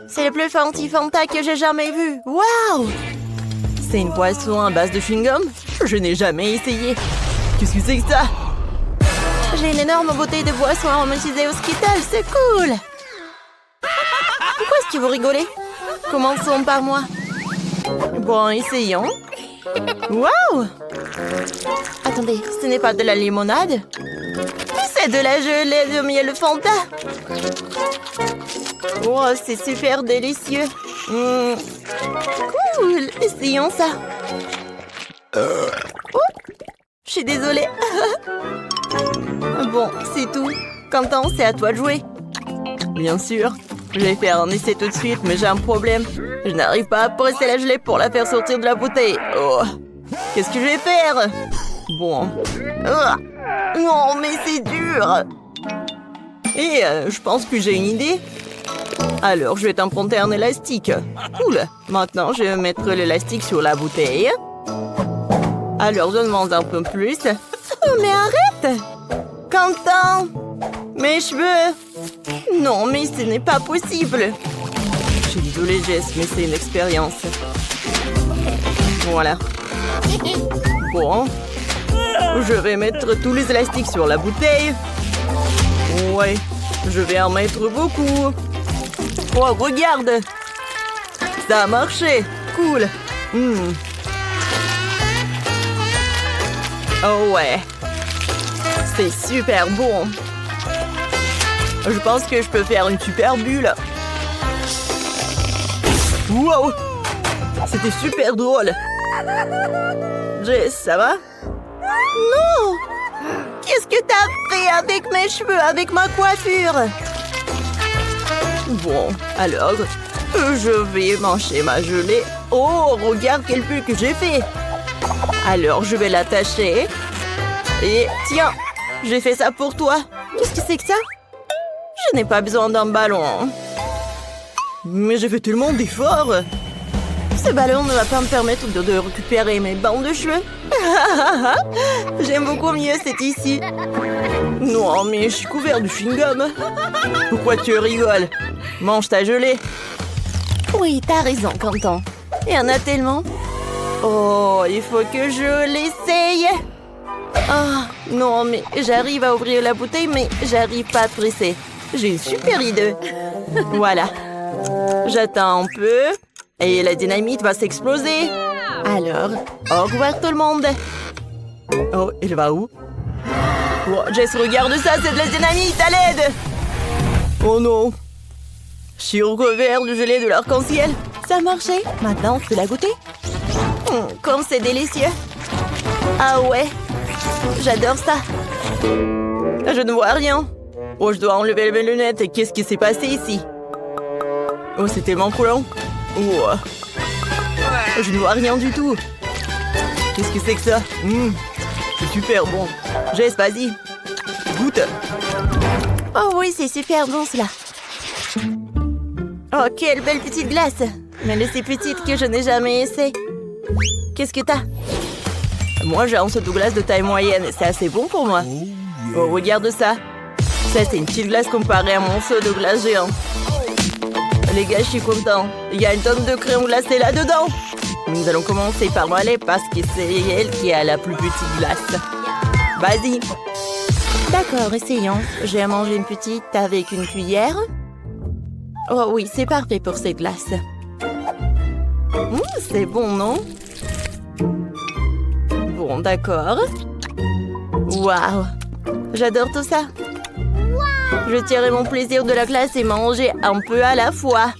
C'est le plus fancy Fanta que j'ai jamais vu. Waouh! C'est une boisson à base de chewing-gum? Je n'ai jamais essayé. Qu'est-ce que c'est que ça? J'ai une énorme bouteille de boisson aromatisée au Skittles, c'est cool! Pourquoi est-ce que vous rigolez? Commençons par moi. Bon, essayons. Waouh! Attendez, ce n'est pas de la limonade? C'est de la gelée de miel Fanta. Oh, c'est super délicieux. Cool, essayons ça. Oh, je suis désolée. Bon, c'est tout. Quentin, c'est à toi de jouer. Bien sûr. Je vais faire un essai tout de suite, mais j'ai un problème. Je n'arrive pas à presser la gelée pour la faire sortir de la bouteille. Oh. Qu'est-ce que je vais faire? Bon. Non, mais c'est dur. Et je pense que j'ai une idée. Alors, je vais t'emprunter un élastique. Cool. Maintenant, je vais mettre l'élastique sur la bouteille. Alors, donne-moi un peu plus. Oh, mais arrête! Quentin! Mes cheveux! Non, mais ce n'est pas possible. Je suis désolée, Jess, mais c'est une expérience. Voilà. Bon. Je vais mettre tous les élastiques sur la bouteille. Ouais, je vais en mettre beaucoup. Oh, regarde! Ça a marché! Cool! Oh ouais! C'est super bon! Je pense que je peux faire une super bulle. Wow! C'était super drôle! Jess, ça va? Non! Qu'est-ce que t'as fait avec mes cheveux, avec ma coiffure? Bon, alors, je vais manger ma gelée. Oh, regarde quelle bulle que j'ai fait! Alors, je vais l'attacher. Et tiens, j'ai fait ça pour toi. Qu'est-ce que c'est que ça? Je n'ai pas besoin d'un ballon. Mais j'ai fait tellement d'efforts. Ce ballon ne va pas me permettre de récupérer mes bandes de cheveux. J'aime beaucoup mieux cette ici. Non, mais je suis couvert de chewing-gum. Pourquoi tu rigoles? Mange ta gelée. Oui, t'as raison, Quentin. Il y en a tellement. Oh, il faut que je l'essaye. Ah, non, mais j'arrive à ouvrir la bouteille, mais j'arrive pas à presser. J'ai une super idée. Voilà. J'attends un peu. Et la dynamite va s'exploser. Alors, au revoir tout le monde. Oh, elle va où? Oh, Jess, regarde ça, c'est de la dynamite, à l'aide! Oh non! Je suis recouvert de gelée de l'arc-en-ciel. Ça a marché. Maintenant, je peux la goûter. Comme c'est délicieux. Ah ouais, j'adore ça. Je ne vois rien. Oh, je dois enlever mes lunettes. Et qu'est-ce qui s'est passé ici? Oh, c'est tellement coulant. Oh. Je ne vois rien du tout. Qu'est-ce que c'est que ça? C'est super bon. Jess, vas-y. Goûte. Oh oui, c'est super bon cela. Oh, quelle belle petite glace. Mais elle est si petite que je n'ai jamais essayé. Qu'est-ce que t'as? Moi, j'ai un seau de glace de taille moyenne. C'est assez bon pour moi. Oh, regarde ça. Ça, c'est une petite glace comparée à mon seau de glace géant. Les gars, je suis content. Il y a une tonne de crème glacée là-dedans. Nous allons commencer par Molly parce que c'est elle qui a la plus petite glace. Vas-y. D'accord, essayons. J'ai à manger une petite avec une cuillère. Oh oui, c'est parfait pour cette glace. C'est bon, non? Bon, d'accord. Waouh! J'adore tout ça. Je tirerai mon plaisir de la glace et manger un peu à la fois.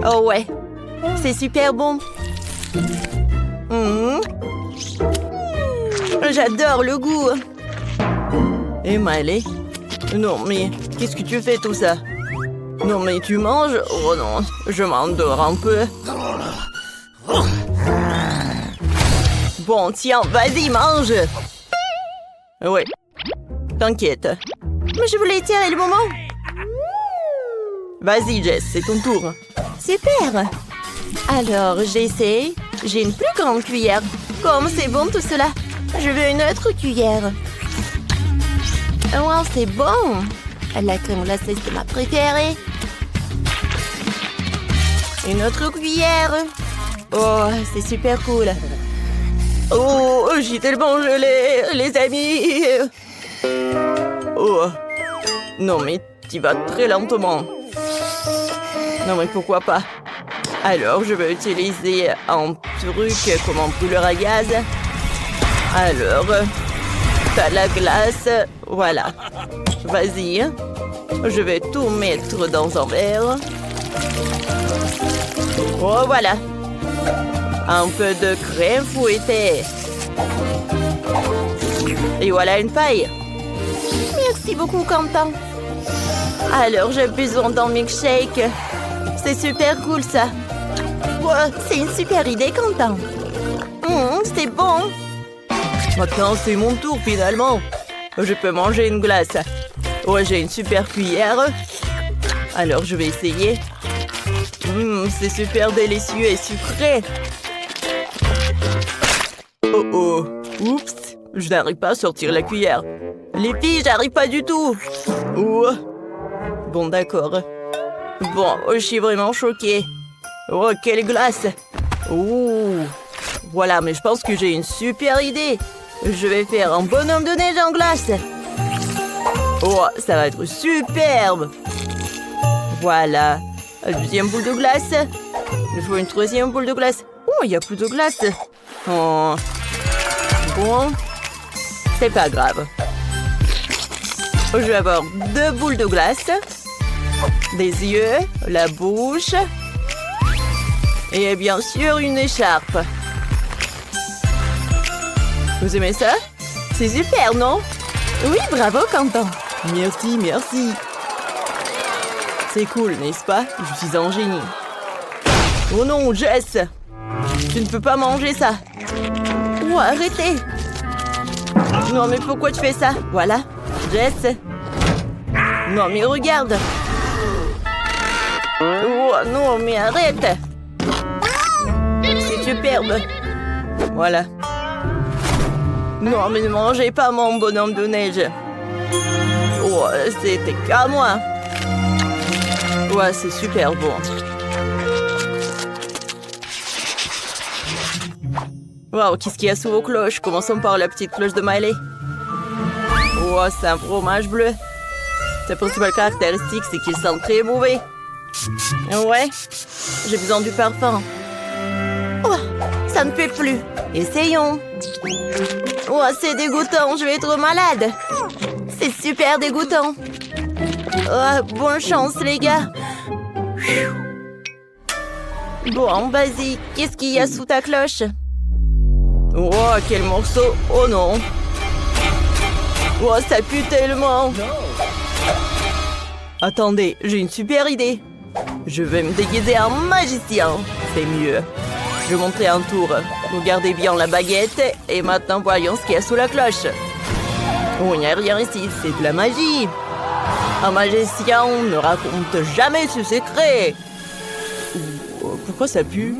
Oh ouais, c'est super bon. J'adore le goût. Et Miley? Non, mais qu'est-ce que tu fais tout ça? Non, mais tu manges? Oh non, je m'endors un peu. Bon, tiens, vas-y, mange. Ouais, t'inquiète. Mais je voulais tirer le moment. Vas-y, Jess, c'est ton tour. Super. Alors, j'essaie. J'ai une plus grande cuillère. Comme c'est bon tout cela. Je veux une autre cuillère. Wow, c'est bon. La crème glacée, c'est ma préférée. Une autre cuillère. Oh, c'est super cool. Oh, j'ai tellement gelé, les amis. Oh. Non, mais tu vas très lentement. Non, mais pourquoi pas? Alors, je vais utiliser un truc comme un brûleur à gaz. Alors, t'as la glace. Voilà. Vas-y. Je vais tout mettre dans un verre. Oh, voilà. Un peu de crème fouettée. Et voilà une paille. Merci beaucoup, Quentin. Alors, j'ai besoin d'un milkshake. C'est super cool, ça. Ouais, c'est une super idée, Quentin. C'est bon. Maintenant, c'est mon tour, finalement. Je peux manger une glace. Ouais, j'ai une super cuillère. Alors, je vais essayer. C'est super délicieux et sucré. Oh oh. Oups. Je n'arrive pas à sortir la cuillère. Les filles, j'arrive pas du tout. Oh. Bon, d'accord. Bon, je suis vraiment choquée. Oh, quelle glace. Oh. Voilà, mais je pense que j'ai une super idée. Je vais faire un bonhomme de neige en glace. Oh, ça va être superbe. Voilà. Deuxième boule de glace. Il faut une troisième boule de glace. Oh, il n'y a plus de glace. Oh. Bon. C'est pas grave. Je vais avoir 2 boules de glace. Des yeux, la bouche. Et bien sûr, une écharpe. Vous aimez ça? C'est super, non? Oui, bravo, Quentin. Merci, merci. C'est cool, n'est-ce pas? Je suis un génie. Oh non, Jess! Tu ne peux pas manger ça. Oh, arrêtez! Non, mais pourquoi tu fais ça? Voilà, Jess. Non, mais regarde. Oh non, mais arrête. C'est superbe. Voilà. Non, mais ne mangez pas mon bonhomme de neige. Oh, c'était qu'à moi. Ouais, c'est super bon. Wow, qu'est-ce qu'il y a sous vos cloches? Commençons par la petite cloche de Miley. Oh, c'est un fromage bleu. Sa principale caractéristique, c'est qu'il sent très mauvais. Ouais, j'ai besoin du parfum. Oh, ça ne fait plus. Essayons. Oh, c'est dégoûtant, je vais être malade. C'est super dégoûtant. Oh, bonne chance, les gars. Bon, vas-y, qu'est-ce qu'il y a sous ta cloche? Oh, quel morceau. Oh non. Oh, ça pue tellement. Attendez, j'ai une super idée. Je vais me déguiser en magicien. C'est mieux. Je vais montrer un tour. Regardez bien la baguette. Et maintenant, voyons ce qu'il y a sous la cloche. Oh, il n'y a rien ici. C'est de la magie. Un magicien ne raconte jamais ce secret. Pourquoi ça pue?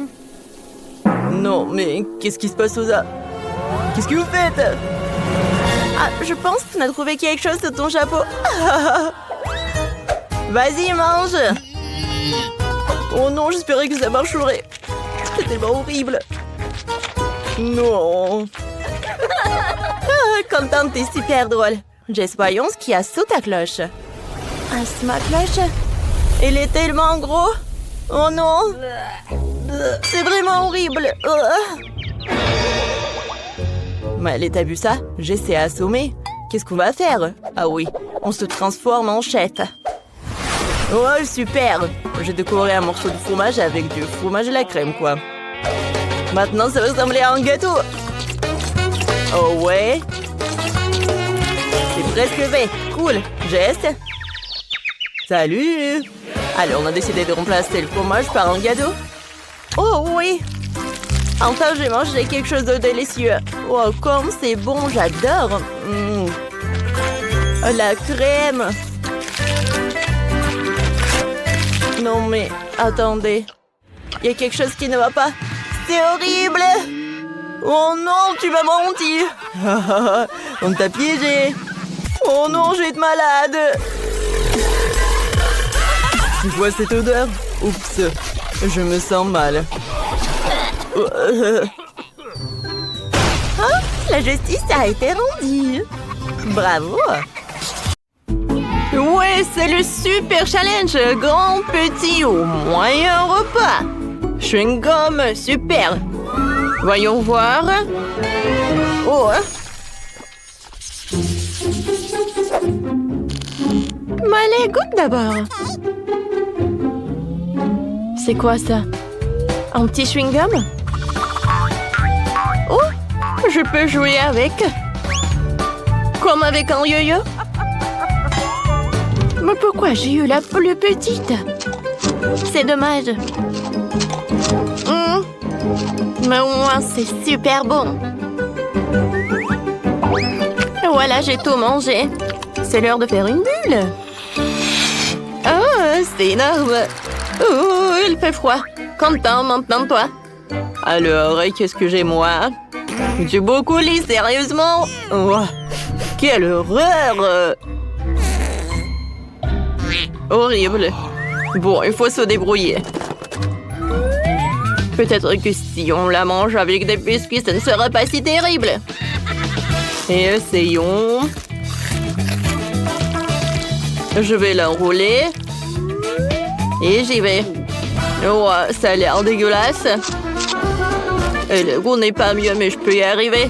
Non, mais qu'est-ce qui se passe aux a... Qu'est-ce que vous faites? Ah, je pense qu'on a trouvé quelque chose sur ton chapeau. Vas-y, mange. Oh non, j'espérais que ça marcherait. C'est tellement horrible. Non. Quentin, t'es super drôle. Jess, voyons ce qu'il y a sous ta cloche. Ah, c'est ma cloche. Elle est tellement gros. Oh non. C'est vraiment horrible. Mais t'as vu ça? J'essaie à assommer. Qu'est-ce qu'on va faire? Ah oui, on se transforme en chef. Oh, super! J'ai décoré un morceau de fromage avec du fromage et la crème, quoi. Maintenant, ça va ressembler à un gâteau. Oh ouais? C'est presque fait. Cool. Jess? Salut! Alors, on a décidé de remplacer le fromage par un gâteau. Oh oui! Enfin, j'ai mangé quelque chose de délicieux. Oh, comme c'est bon, j'adore. La crème. Non, mais attendez. Il y a quelque chose qui ne va pas. C'est horrible. Oh non, tu m'as menti. On t'a piégé. Oh non, je vais être malade. Tu vois cette odeur? Oups. Je me sens mal. Ah, la justice a été rendue. Bravo. Ouais, c'est le super challenge. Grand, petit ou moyen repas. Chewing-gum, super. Voyons voir. Oh. Mais allez, goûte d'abord. C'est quoi ça? Un petit chewing-gum? Oh, je peux jouer avec. Comme avec un yo-yo. Mais pourquoi j'ai eu la plus petite? C'est dommage. Mais au moins, c'est super bon. Voilà, j'ai tout mangé. C'est l'heure de faire une bulle. Oh, c'est énorme. Oh, il fait froid. Content maintenant, toi. Alors, qu'est-ce que j'ai, moi? J'ai beaucoup lu, sérieusement. Oh, quelle horreur! Horrible. Bon, il faut se débrouiller. Peut-être que si on la mange avec des biscuits, ça ne sera pas si terrible. Et essayons. Je vais l'enrouler. Et j'y vais. Oh, ça a l'air dégueulasse. Et le goût n'est pas mieux, mais je peux y arriver.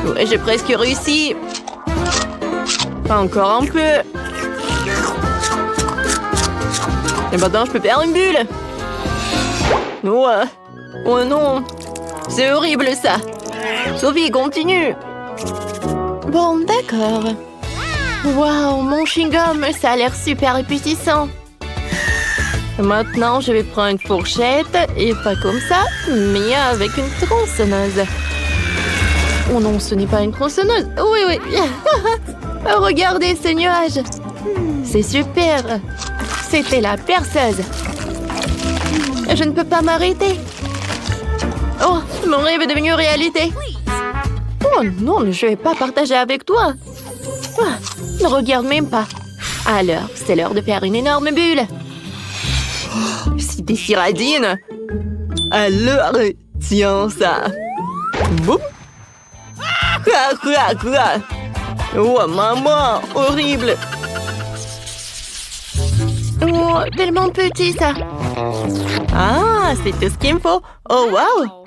Ouais, j'ai presque réussi. Encore un peu. Et maintenant, je peux faire une bulle. Oh non. C'est horrible, ça. Sophie, continue. Bon, d'accord. Waouh, mon chewing-gum, ça a l'air super appétissant. Maintenant, je vais prendre une fourchette, et pas comme ça, mais avec une tronçonneuse. Oh non, ce n'est pas une tronçonneuse. Oui. Regardez ce nuage. C'est super. C'était la perceuse. Je ne peux pas m'arrêter. Oh, mon rêve est devenu réalité. Oh non, mais je ne vais pas partager avec toi. Ne regarde même pas. Alors, c'est l'heure de faire une énorme bulle. Si t'es si radine. Alors, tiens ça. Boum. Oh, maman, horrible. Oh, tellement petit, ça. Ah, c'est tout ce qu'il me faut. Oh, wow.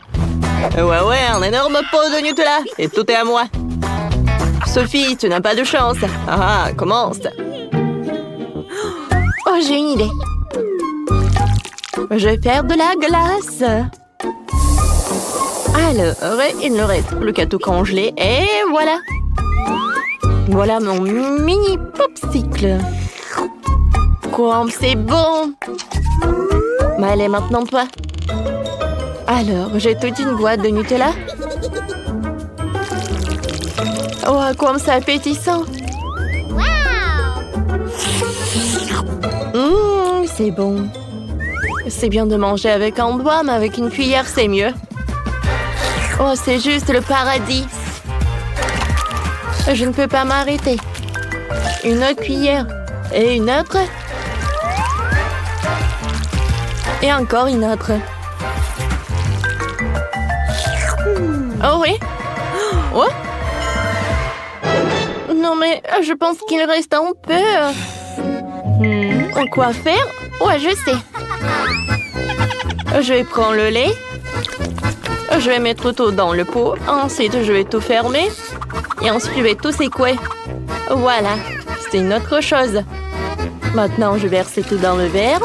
Ouais, un énorme pot de Nutella. Et tout est à moi. Sophie, tu n'as pas de chance. Ah, commence. Oh, j'ai une idée. Je vais faire de la glace. Alors, il ne reste plus qu'à tout congeler. Et voilà. Voilà mon mini popsicle. Comme c'est bon. Mais allez, maintenant toi. Alors, j'ai toute une boîte de Nutella. Oh, comme c'est appétissant. C'est bon. C'est bien de manger avec un doigt, mais avec une cuillère, c'est mieux. Oh, c'est juste le paradis. Je ne peux pas m'arrêter. Une autre cuillère. Et une autre. Et encore une autre. Oh oui. Oh. Non mais je pense qu'il reste un peu. Quoi faire? Ouais, je sais. Je vais prendre le lait. Je vais mettre tout dans le pot. Ensuite, je vais tout fermer. Et ensuite, je vais tout secouer. Voilà. C'est une autre chose. Maintenant, je verse tout dans le verre.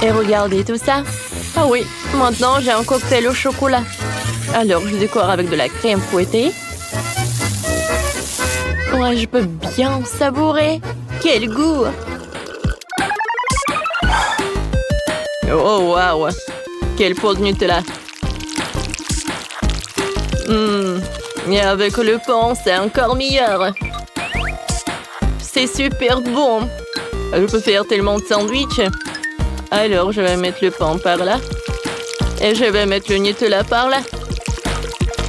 Et regardez tout ça. Ah oui, maintenant, j'ai un cocktail au chocolat. Alors, je décore avec de la crème fouettée. Ouais, je peux bien savourer. Quel goût! Oh, waouh! Quel pot de Nutella! Et avec le pain, c'est encore meilleur. C'est super bon. Je peux faire tellement de sandwichs. Alors, je vais mettre le pain par là. Et je vais mettre le Nutella par là.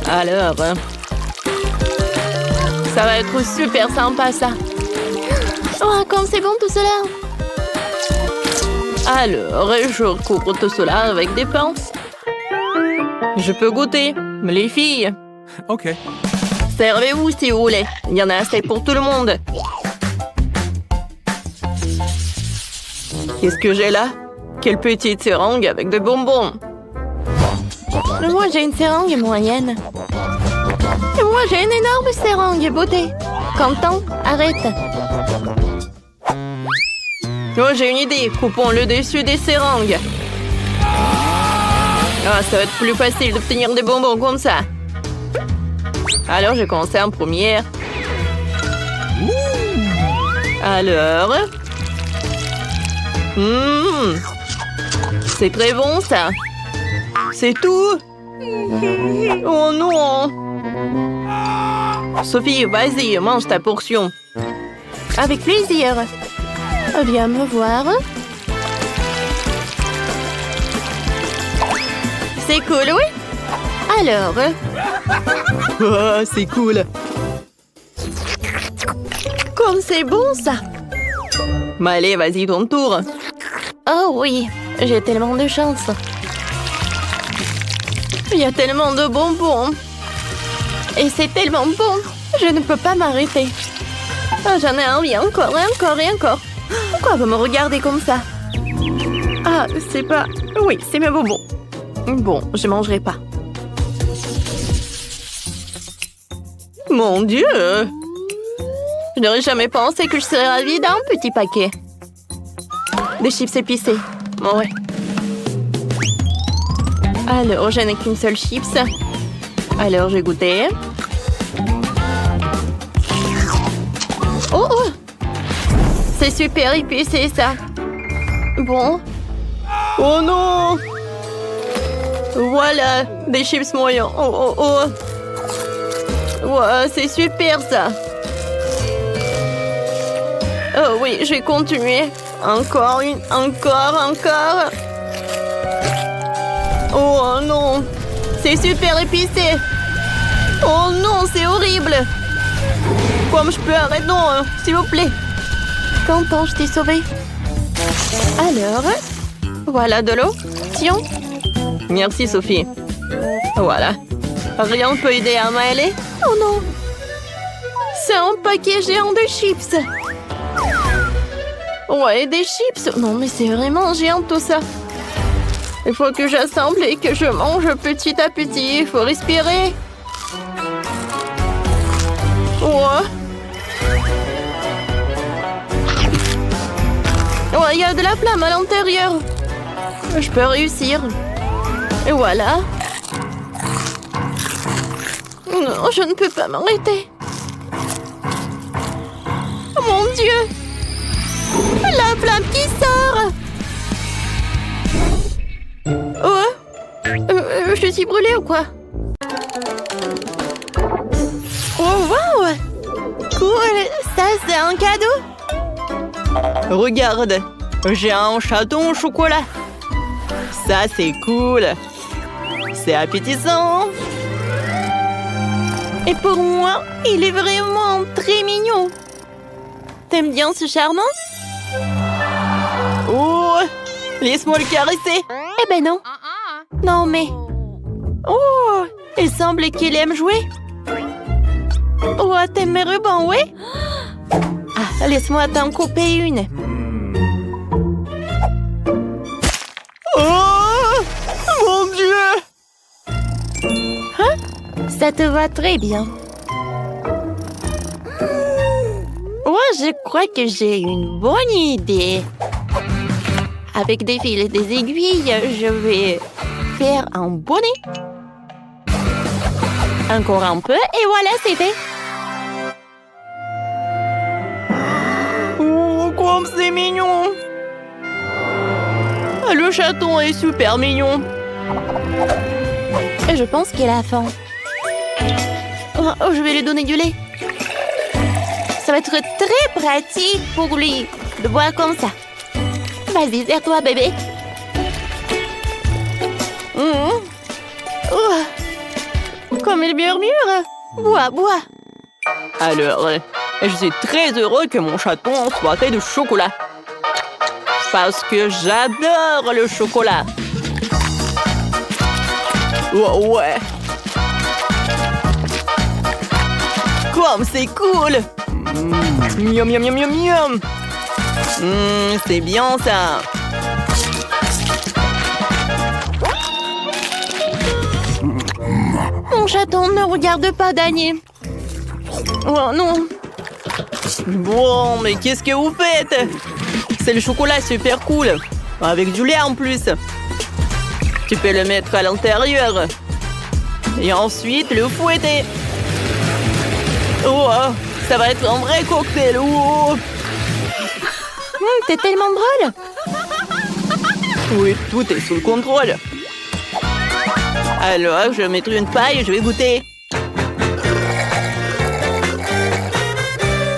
Alors, ça va être super sympa, ça. Oh, comme c'est bon tout cela. Alors, je recouvre tout cela avec des pains. Je peux goûter. Mais les filles, OK. servez-vous si vous voulez. Il y en a assez pour tout le monde. Qu'est-ce que j'ai là? Quelle petite seringue avec des bonbons. Moi, j'ai une seringue moyenne. Et moi, j'ai une énorme seringue beauté. Quentin, arrête. Oh, j'ai une idée. Coupons le dessus des seringues. Ah, ça va être plus facile d'obtenir des bonbons comme ça. Alors, j'ai commencé en première. Alors... C'est très bon, ça. C'est tout? Oh non! Sophie, vas-y, mange ta portion. Avec plaisir. Viens me voir. C'est cool, oui? Alors... Oh, c'est cool. Comme c'est bon, ça. Mais allez, vas-y, ton tour. Oh oui, j'ai tellement de chance. Il y a tellement de bonbons. Et c'est tellement bon, je ne peux pas m'arrêter. Oh, j'en ai envie encore, et encore, et encore. Pourquoi vous me regardez comme ça? Ah, c'est pas... Oui, c'est mes bonbons. Bon, je mangerai pas. Mon Dieu! Je n'aurais jamais pensé que je serais ravie d'un petit paquet. Des chips épicés. Ouais. Alors, je n'ai qu'une seule chips. Alors, j'ai goûté. Oh, oh! C'est super épicé, ça. Bon. Oh non! Voilà, des chips moyens. Oh, oh, oh. Ouais, c'est super, ça. Oh oui, je vais continuer. Encore une, encore. Oh non, c'est super épicé. Oh non, c'est horrible. Comme je peux arrêter? Non, s'il vous plaît. Quentin, je t'ai sauvé. Alors, voilà de l'eau. Tiens. Merci, Sophie. Voilà. Rien ne peut aider à m'aider. Oh non. C'est un paquet géant de chips. Ouais, des chips. Non, mais c'est vraiment géant tout ça. Il faut que j'assemble et que je mange petit à petit. Il faut respirer. Ouais. Ouais, il y a de la flamme à l'intérieur. Je peux réussir. Et voilà. Non, je ne peux pas m'arrêter. Oh mon Dieu! La flamme qui sort! Oh! Je suis brûlée ou quoi? Oh wow! Cool! Ça, c'est un cadeau? Regarde! J'ai un chaton au chocolat! Ça, c'est cool! C'est appétissant! Et pour moi, il est vraiment très mignon! T'aimes bien ce charmant? Oh! Laisse-moi le caresser! Eh ben non! Non mais... Oh! Il semble qu'il aime jouer! Oh, t'aimes mes rubans, oui? Ah, laisse-moi t'en couper une! Oh! Mon Dieu! Hein? Ça te va très bien. Ouais, je crois que j'ai une bonne idée. Avec des fils et des aiguilles, je vais faire un bonnet. Encore un peu, et voilà, c'est fait. Oh, comme c'est mignon! Le chaton est super mignon. Et je pense qu'il a faim. Oh, je vais lui donner du lait. Ça va être très pratique pour lui de boire comme ça. Vas-y, serre-toi, bébé. Oh, comme il murmure. Bois, bois. Alors, je suis très heureux que mon chaton soit fait de chocolat. Parce que j'adore le chocolat. Oh, ouais. Comme c'est cool. Miam, miam, miam, miam, miam. C'est bien ça. Mon chaton, ne regarde pas, Danny. Oh non. Bon, mais qu'est-ce que vous faites? C'est le chocolat super cool. Avec du lait en plus. Tu peux le mettre à l'intérieur. Et ensuite le fouetter. Oh, ça va être un vrai cocktail. Oh. T'es tellement drôle. Oui, tout est sous le contrôle. Alors, je vais mettre une paille et je vais goûter.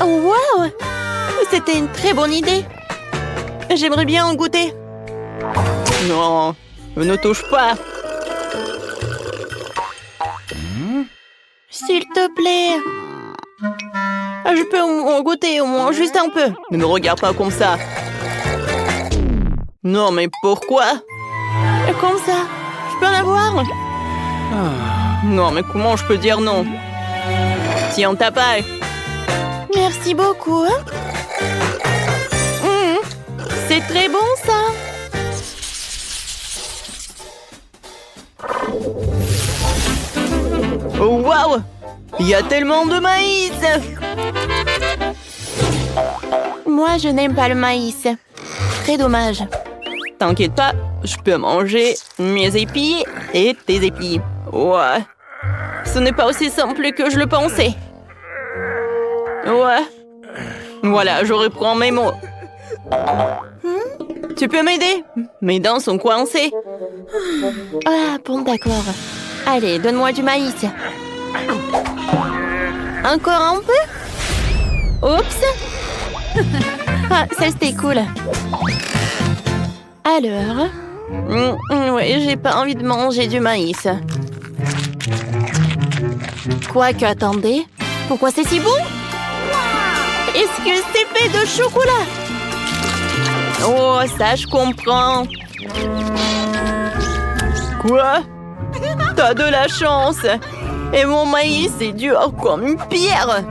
Oh, wow! C'était une très bonne idée. J'aimerais bien en goûter. Non, ne touche pas. S'il te plaît. Je peux en goûter au moins, juste un peu. Ne me regarde pas comme ça. Non, mais pourquoi? Comme ça? Je peux en avoir? Non, mais comment je peux dire non? Tiens, ta paille. Merci beaucoup. C'est très bon, ça. Oh, waouh! Il y a tellement de maïs! Moi, je n'aime pas le maïs. Très dommage. T'inquiète pas, je peux manger mes épis et tes épis. Ouais. Ce n'est pas aussi simple que je le pensais. Ouais. Voilà, je reprends mes mots. Tu peux m'aider? Mes dents sont coincées. Ah, bon, d'accord. Allez, donne-moi du maïs. Encore un peu? Oups. Ah, ça c'était cool. Alors? Oui, j'ai pas envie de manger du maïs. Quoique, attendez. Pourquoi c'est si bon? Est-ce que c'est fait de chocolat? Oh, ça je comprends. Quoi? T'as de la chance. Et mon maïs est dur comme une pierre.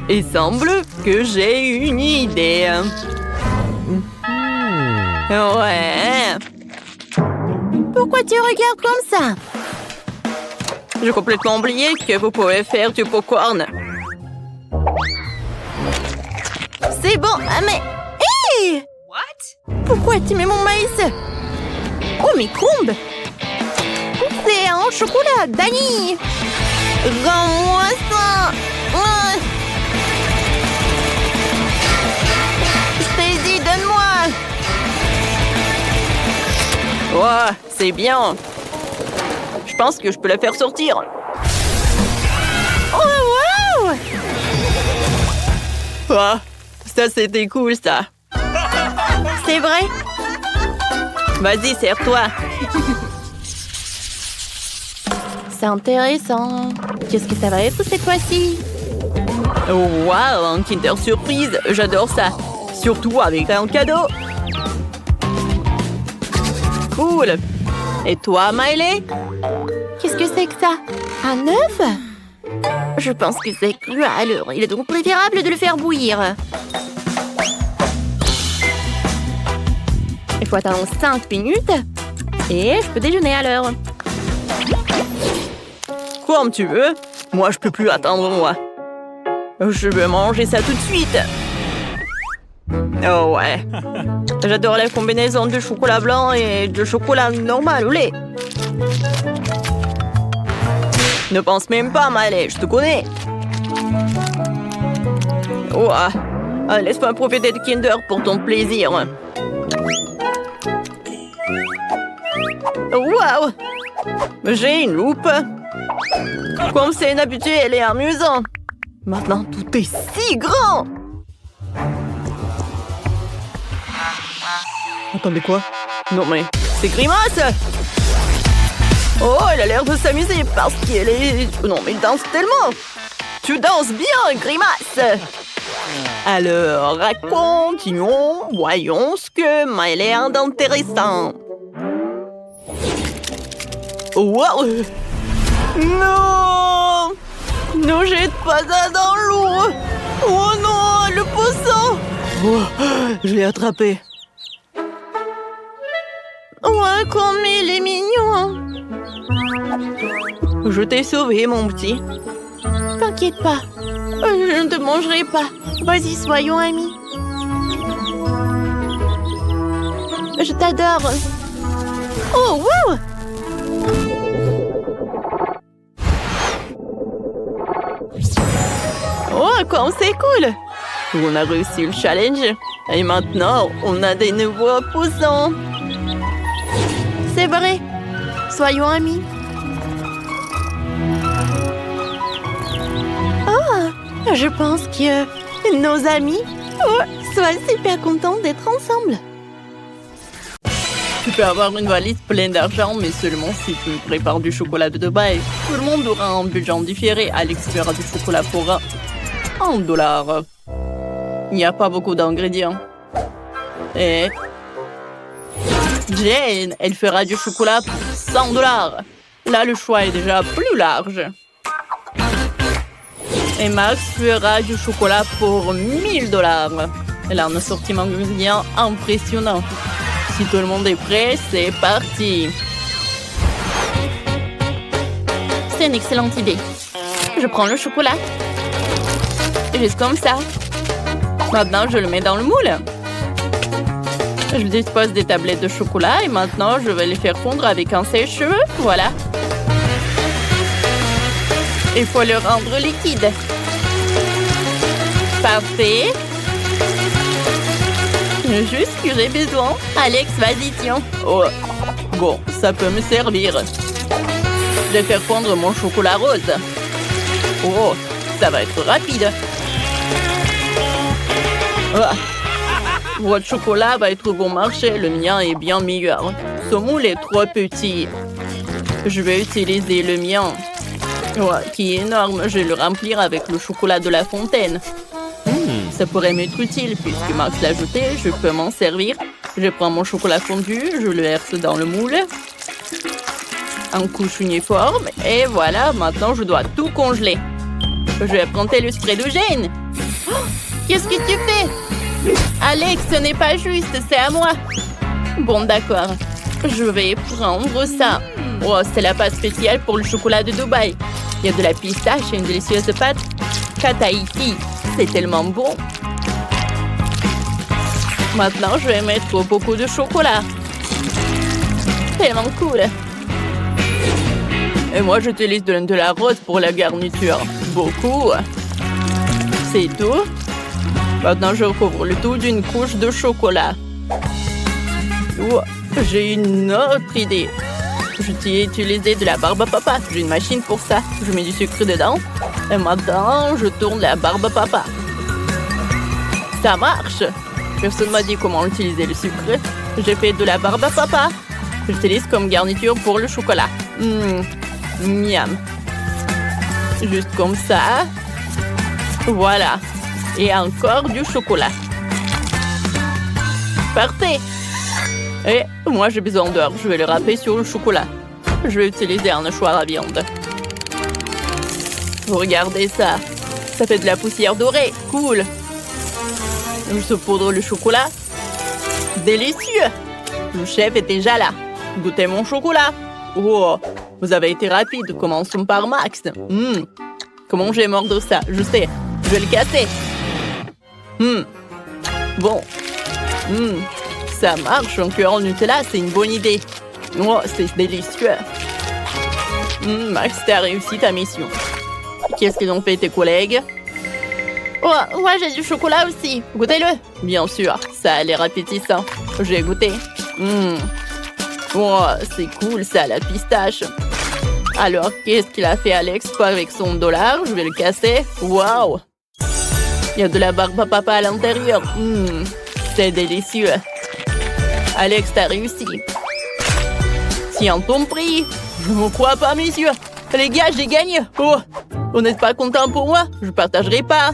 Il semble que j'ai une idée. Ouais. Pourquoi tu regardes comme ça? J'ai complètement oublié que vous pouvez faire du popcorn. C'est bon, mais... Hé! What? Pourquoi tu mets mon maïs? Oh, mes combes! C'est en chocolat, Danny! Rends-moi ça! Je t'ai dit, donne-moi! Ouais, c'est bien. Je pense que je peux la faire sortir. Oh, wow! Ah, ça, c'était cool, ça. C'est vrai? Vas-y, serre-toi. C'est intéressant. Qu'est-ce que ça va être cette fois-ci? Oh, wow, un Kinder Surprise. J'adore ça. Surtout avec un cadeau. Cool. Et toi, Miley? Qu'est-ce que c'est que ça? Un œuf? Je pense que c'est cru. Alors, il est donc préférable de le faire bouillir. Il faut attendre 5 minutes. Et je peux déjeuner à l'heure. Comme tu veux. Moi, je peux plus attendre, moi. Je veux manger ça tout de suite. Oh ouais. J'adore la combinaison de chocolat blanc et de chocolat normal au lait. Ne pense même pas, Miley, je te connais. Oh, laisse-moi profiter de Kinder pour ton plaisir. Wow! J'ai une loupe. Comme c'est inhabituel et amusant. Maintenant, tout est si grand. Attendez, quoi? Non, mais c'est Grimace! Oh, elle a l'air de s'amuser parce qu'elle est... Non, mais il danse tellement! Tu danses bien, Grimace! Alors, continuons. Voyons ce que m'a l'air d'intéressant. Wow! Non! Ne jette pas ça dans l'eau! Oh non, le poisson! Oh, je l'ai attrapé. Ouais, comme il est mignon! Je t'ai sauvé, mon petit. T'inquiète pas, je ne te mangerai pas. Vas-y, soyons amis. Je t'adore. Oh, wow! Oh, comme c'est cool! On a réussi le challenge. Et maintenant, on a des nouveaux poissons. C'est vrai. Soyons amis. Oh, je pense que nos amis soient super contents d'être ensemble. Tu peux avoir une valise pleine d'argent, mais seulement si tu me prépares du chocolat de Dubaï. Tout le monde aura un budget différé. Alex fera du chocolat pour $1. Il n'y a pas beaucoup d'ingrédients. Et Jane, elle fera du chocolat pour $100. Là, le choix est déjà plus large. Et Max fera du chocolat pour $1000. Elle a un assortiment d'ingrédients impressionnant. Si tout le monde est prêt, c'est parti. C'est une excellente idée. Je prends le chocolat. Juste comme ça. Maintenant, je le mets dans le moule. Je dispose des tablettes de chocolat et maintenant, je vais les faire fondre avec un sèche-cheveux. Voilà. Il faut le rendre liquide. Parfait. Juste ce que j'ai besoin. Alex, vas-y, tiens. Oh, bon, ça peut me servir. Je vais faire fondre mon chocolat rose. Oh, ça va être rapide. Ah. Votre chocolat va être bon marché. Le mien est bien meilleur. Ce moule est trop petit. Je vais utiliser le mien. Ouais, qui est énorme. Je vais le remplir avec le chocolat de la fontaine. Ça pourrait m'être utile puisque Max l'a ajouté. Je peux m'en servir. Je prends mon chocolat fondu. Je le verse dans le moule. En couche uniforme. Et voilà, maintenant je dois tout congeler. Je vais prendre le spray de Jane. Oh, qu'est-ce que tu fais? Alex, ce n'est pas juste, c'est à moi. Bon, d'accord. Je vais prendre ça. Oh, c'est la pâte spéciale pour le chocolat de Dubaï. Il y a de la pistache et une délicieuse pâte Tahiti. C'est tellement bon. Maintenant, je vais mettre beaucoup de chocolat. Tellement cool. Et moi, j'utilise de la rose pour la garniture. Beaucoup. C'est tout. Maintenant, je recouvre le tout d'une couche de chocolat. Oh, j'ai une autre idée. Je t'ai utilisé de la barbe à papa. J'ai une machine pour ça. Je mets du sucre dedans. Et maintenant, je tourne la barbe à papa. Ça marche. Personne m'a dit comment utiliser le sucre. J'ai fait de la barbe à papa. J'utilise comme garniture pour le chocolat. Miam. Juste comme ça. Voilà. Et encore du chocolat. Parfait. Et moi, j'ai besoin d'heures. Je vais le râper sur le chocolat. Je vais utiliser un hachoir à viande. Regardez ça. Ça fait de la poussière dorée. Cool. Je saupoudre le chocolat. Délicieux. Le chef est déjà là. Goûtez mon chocolat. Oh, vous avez été rapide. Commençons par Max. Comment j'ai mordre ça? Je sais. Je vais le casser. Bon. Ça marche. Un cœur en Nutella, c'est une bonne idée. Oh, c'est délicieux. Max, t'as réussi ta mission. Qu'est-ce qu'ils ont fait tes collègues? Oh, moi j'ai du chocolat aussi. Goûtez-le. Bien sûr, ça a l'air appétissant. J'ai goûté. Oh, c'est cool ça, la pistache. Alors, qu'est-ce qu'il a fait Alex avec son $? Je vais le casser. Waouh! Il y a de la barbe à papa à l'intérieur. C'est délicieux. Alex, t'as réussi. Tiens ton prix. Je ne vous crois pas, messieurs. Les gars, j'ai gagné. Oh, vous n'êtes pas contents pour moi? Je partagerai pas.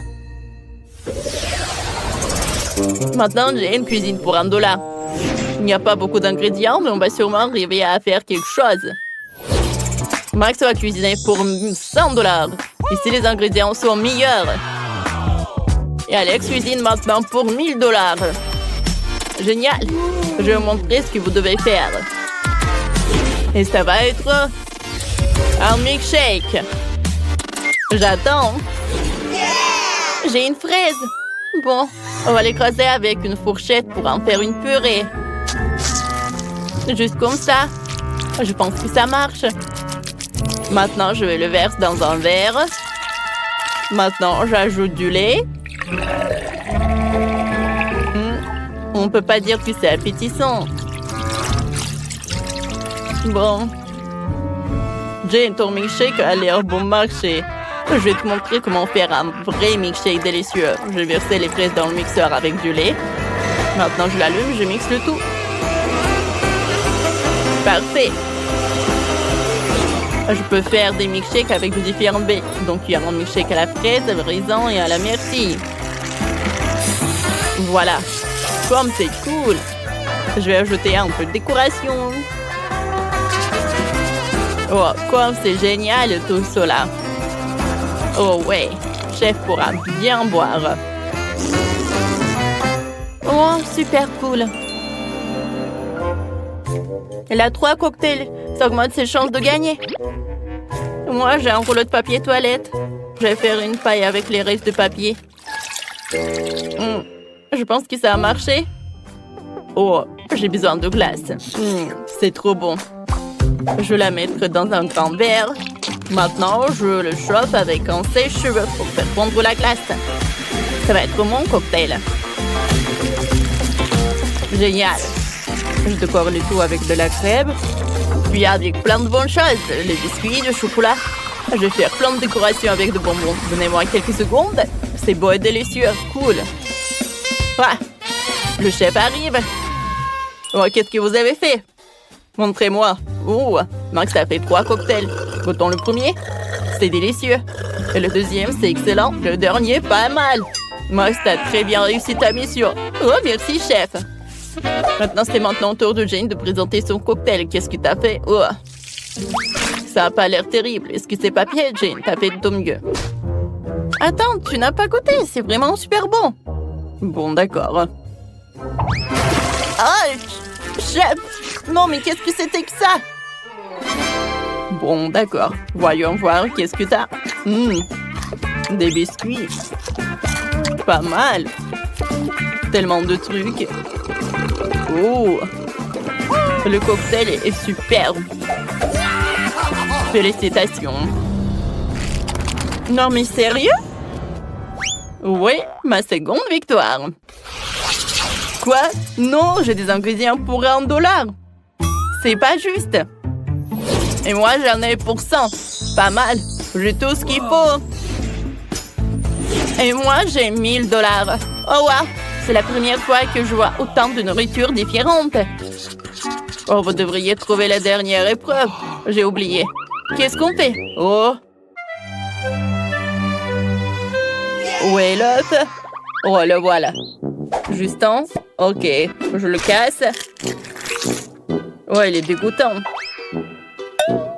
Maintenant, j'ai une cuisine pour $1. Il n'y a pas beaucoup d'ingrédients, mais on va sûrement arriver à faire quelque chose. Max va cuisiner pour $100. Ici, les ingrédients sont meilleurs. Et Alex cuisine maintenant pour $1000. Génial. Je vais vous montrer ce que vous devez faire. Et ça va être un milkshake. J'attends. J'ai une fraise. Bon, on va l'écraser avec une fourchette pour en faire une purée. Juste comme ça. Je pense que ça marche. Maintenant, je vais le verser dans un verre. Maintenant, j'ajoute du lait. On ne peut pas dire que c'est appétissant. Bon. Jane, ton milkshake a l'air bon marché. Je vais te montrer comment faire un vrai milkshake délicieux. Je vais verser les fraises dans le mixeur avec du lait. Maintenant, je l'allume, je mixe le tout. Parfait. Je peux faire des milkshakes avec de différents baies. Donc, il y a un milkshake à la fraise, à la raisin et à la myrtille. Voilà. Comme c'est cool. Je vais ajouter un peu de décoration. Oh, comme c'est génial tout cela. Oh ouais, chef pourra bien boire. Oh, super cool. Elle a 3 cocktails. Ça augmente ses chances de gagner. Moi, j'ai un rouleau de papier toilette. Je vais faire une paille avec les restes de papier. Je pense que ça a marché. Oh, j'ai besoin de glace. C'est trop bon. Je vais la mettre dans un grand verre. Maintenant, je le chauffe avec un sèche-cheveux pour faire fondre la glace. Ça va être mon cocktail. Génial. Je décore le tout avec de la crème. Puis avec plein de bonnes choses. Les biscuits, le chocolat. Je vais faire plein de décorations avec de bonbons. Donnez-moi quelques secondes. C'est beau et délicieux. Cool. Ah, le chef arrive. Oh, qu'est-ce que vous avez fait? Montrez-moi. Oh, Max a fait 3 cocktails. Goûtons le premier. C'est délicieux. Et le deuxième, c'est excellent. Le dernier, pas mal. Max, t'as très bien réussi ta mission. Oh, merci, chef. Maintenant, c'est maintenant au tour de Jane de présenter son cocktail. Qu'est-ce que t'as fait? Oh. Ça a pas l'air terrible. Est-ce que c'est papier, Jane? T'as fait de ton mieux. Attends, tu n'as pas goûté. C'est vraiment super bon. Bon, d'accord. Ah, chef! Non, mais qu'est-ce que c'était que ça? Bon, d'accord. Voyons voir, qu'est-ce que t'as? Des biscuits. Pas mal. Tellement de trucs. Oh! Le cocktail est superbe. Félicitations. Non, mais sérieux? Oui, ma seconde victoire. Quoi? Non, j'ai des ingrédients pour $1. C'est pas juste. Et moi, j'en ai pour 100. Pas mal. J'ai tout ce qu'il faut. Et moi, j'ai $1000. Oh, wow! C'est la première fois que je vois autant de nourriture différente. Oh, vous devriez trouver la dernière épreuve. J'ai oublié. Qu'est-ce qu'on fait? Oh! Où est l'œuf? Oh, le voilà. Justin? Ok, je le casse. Oh, il est dégoûtant.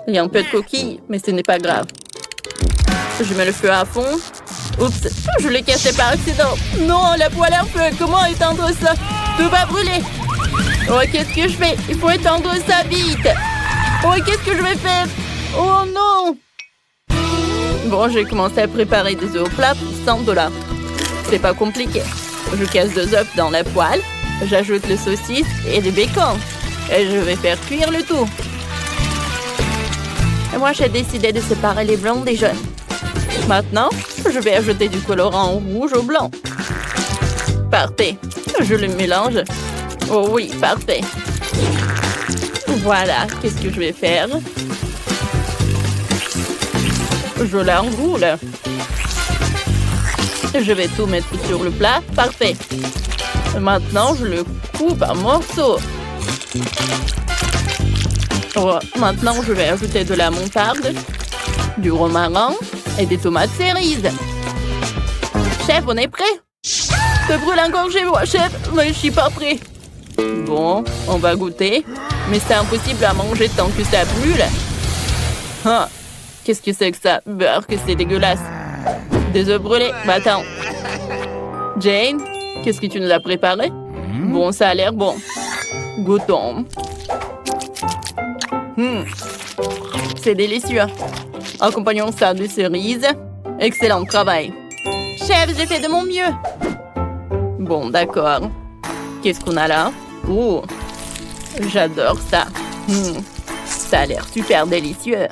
Il y a un peu de coquille, mais ce n'est pas grave. Je mets le feu à fond. Oups, je l'ai cassé par accident. Non, la poêle en feu. Comment éteindre ça? Tout va brûler. Oh, qu'est-ce que je fais? Il faut éteindre ça vite. Oh, qu'est-ce que je vais faire? Oh non! Bon, j'ai commencé à préparer des œufs au plat pour $100. C'est pas compliqué. Je casse 2 œufs dans la poêle. J'ajoute le saucisse et le bacon. Et je vais faire cuire le tout. Et moi, j'ai décidé de séparer les blancs des jaunes. Maintenant, je vais ajouter du colorant rouge au blanc. Parfait. Je le mélange. Oh oui, parfait. Voilà, qu'est-ce que je vais faire? Je l'enroule. Je vais tout mettre sur le plat. Parfait. Maintenant, je le coupe en morceaux. Oh, maintenant, je vais ajouter de la moutarde, du romarin et des tomates cerises. Chef, on est prêt? Ça brûle encore chez moi, chef, mais je suis pas prêt. Bon, on va goûter. Mais c'est impossible à manger tant que ça brûle. Ah, qu'est-ce que c'est que ça? Beurre, que c'est dégueulasse. Des œufs brûlés. Bah attends. Jane, qu'est-ce que tu nous as préparé? Bon, ça a l'air bon. Goûtons. C'est délicieux. Accompagnons ça de cerises. Excellent travail. Chef, j'ai fait de mon mieux. Bon, d'accord. Qu'est-ce qu'on a là? Oh, j'adore ça. Ça a l'air super délicieux.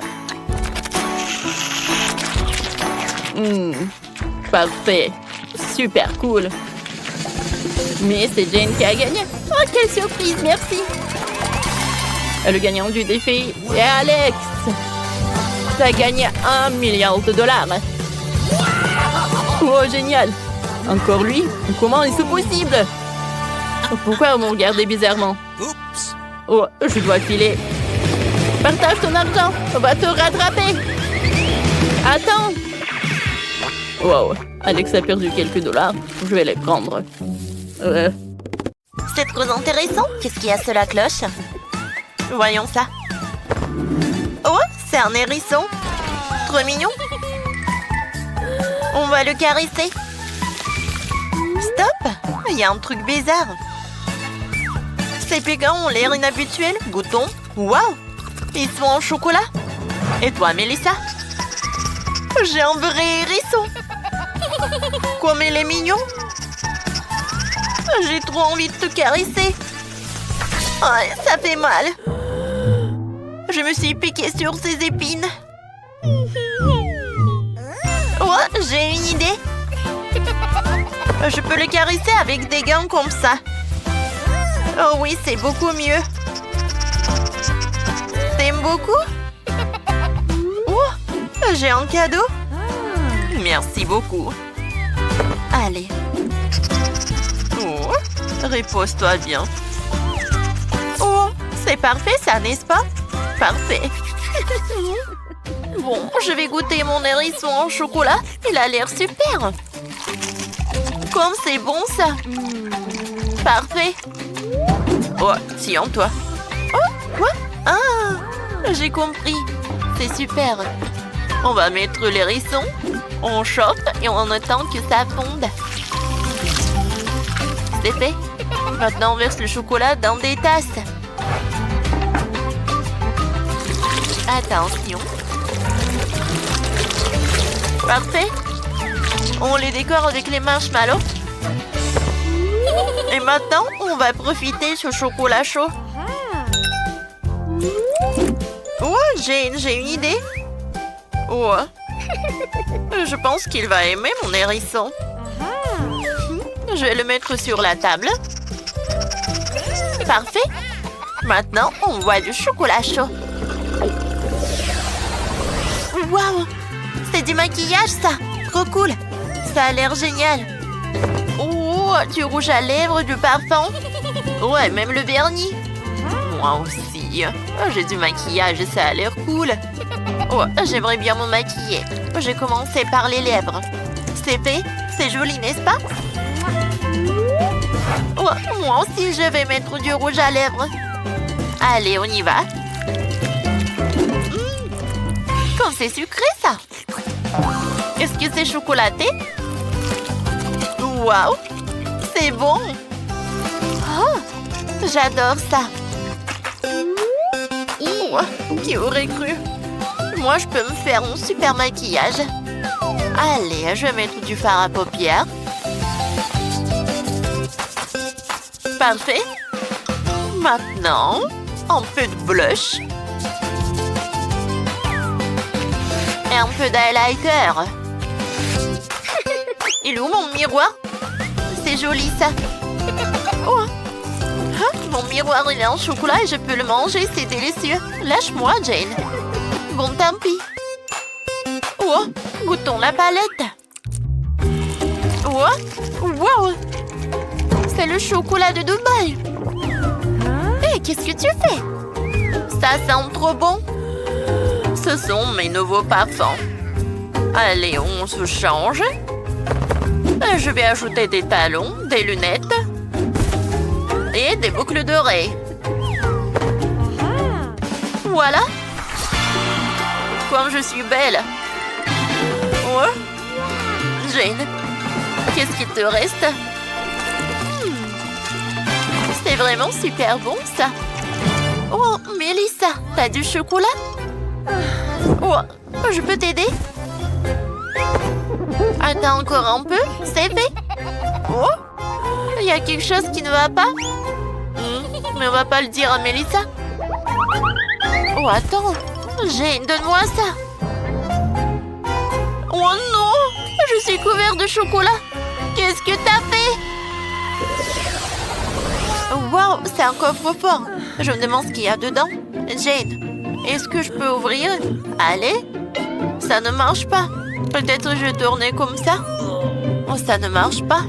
Parfait. Super cool. Mais c'est Jane qui a gagné. Oh, quelle surprise, merci. Le gagnant du défi est Alex. Tu as gagné $1 milliard. Oh, génial. Encore lui? Comment est-ce possible? Pourquoi vous me regardez bizarrement? Oh, je dois filer. Partage ton argent. On va te rattraper. Attends. Wow, Alex a perdu quelques dollars. Je vais les prendre. C'est trop intéressant. Qu'est-ce qu'il y a sur la cloche? Voyons ça. Oh, c'est un hérisson. Trop mignon. On va le caresser. Stop! Il y a un truc bizarre. Ces pégans ont l'air inhabituels. Goûtons. Waouh! Ils sont en chocolat. Et toi, Mélissa? J'ai un vrai hérisson. Comme il est mignon. J'ai trop envie de te caresser. Ouais, ça fait mal. Je me suis piquée sur ces épines. Oh, j'ai une idée. Je peux le caresser avec des gants comme ça. Oh oui, c'est beaucoup mieux. T'aimes beaucoup? Oh, j'ai un cadeau. Merci beaucoup. Allez. Oh, repose-toi bien. Oh, c'est parfait ça, n'est-ce pas? Parfait. Bon, je vais goûter mon hérisson en chocolat. Il a l'air super. Comme c'est bon ça. Parfait. Oh, tiens-toi. Oh, quoi? Ah, j'ai compris. C'est super. On va mettre l'hérisson. On chope et on attend que ça fonde. C'est fait. Maintenant, on verse le chocolat dans des tasses. Attention. Parfait. On les décore avec les marshmallows. Et maintenant, on va profiter ce chocolat chaud. Oh, j'ai une idée. Oh. Je pense qu'il va aimer mon hérisson. Je vais le mettre sur la table. Parfait. Maintenant, on voit du chocolat chaud. Waouh! C'est du maquillage, ça! Trop cool! Ça a l'air génial! Oh, du rouge à lèvres, du parfum! Ouais, même le vernis! Moi aussi! J'ai du maquillage et ça a l'air cool! Oh, j'aimerais bien me maquiller! J'ai commencé par les lèvres. C'est fait? C'est joli, n'est-ce pas? Oh, moi aussi, je vais mettre du rouge à lèvres! Allez, on y va! Comme c'est sucré, ça! Est-ce que c'est chocolaté? Waouh! C'est bon! Oh, j'adore ça! Oh, qui aurait cru? Moi, je peux me faire un super maquillage. Allez, je vais mettre du fard à paupières. Parfait! Maintenant, un peu de blush. Et un peu d'highlighter. Il est où mon miroir? C'est joli ça. Oh. Hein? Mon miroir il est en chocolat et je peux le manger, c'est délicieux. Lâche-moi, Jane. Bon, tant pis. Oh, goûtons la palette. Oh, wow. C'est le chocolat de Dubaï. Hé, qu'est-ce que tu fais? Ça sent trop bon. Ce sont mes nouveaux parfums. Allez, on se change. Je vais ajouter des talons, des lunettes et des boucles d'oreilles. Voilà. Comme je suis belle. Ouais. Jane, qu'est-ce qu'il te reste? C'est vraiment super bon, ça. Oh, Melissa, t'as du chocolat? Oh, je peux t'aider? Attends encore un peu, c'est fait. Oh, il y a quelque chose qui ne va pas? Mais on va pas le dire à Melissa. Oh, attends. Jane, donne-moi ça. Oh non, je suis couvert de chocolat. Qu'est-ce que t'as fait? Wow, c'est un coffre-fort. Je me demande ce qu'il y a dedans. Jane, est-ce que je peux ouvrir? Allez. Ça ne marche pas. Peut-être je vais tourner comme ça. Oh, ça ne marche pas.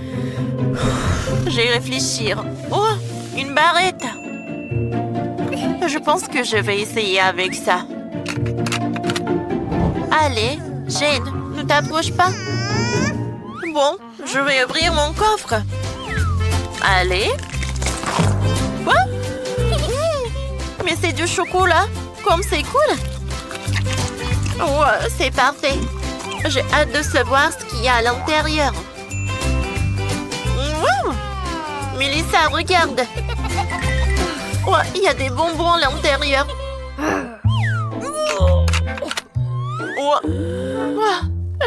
Je vais réfléchir. Oh, une barrette. Je pense que je vais essayer avec ça. Allez, Jane, ne t'approche pas. Bon, je vais ouvrir mon coffre. Allez. Quoi? Mais c'est du chocolat. Comme c'est cool. Oh, c'est parfait. J'ai hâte de savoir ce qu'il y a à l'intérieur. Melissa, regarde. Oh, il y a des bonbons à l'intérieur. Oh. Oh,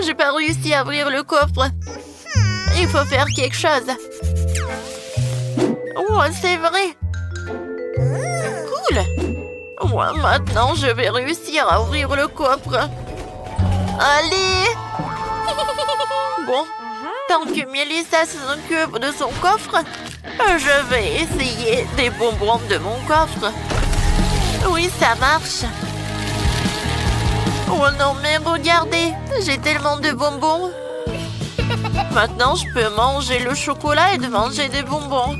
j'ai pas réussi à ouvrir le coffre. Il faut faire quelque chose. Oh, c'est vrai. Cool. Oh, maintenant, je vais réussir à ouvrir le coffre. Allez. Bon, tant que Melissa s'occupe de son coffre, je vais essayer des bonbons de mon coffre. Oui, ça marche. Oh non, mais regardez, j'ai tellement de bonbons. Maintenant, je peux manger le chocolat et de manger des bonbons.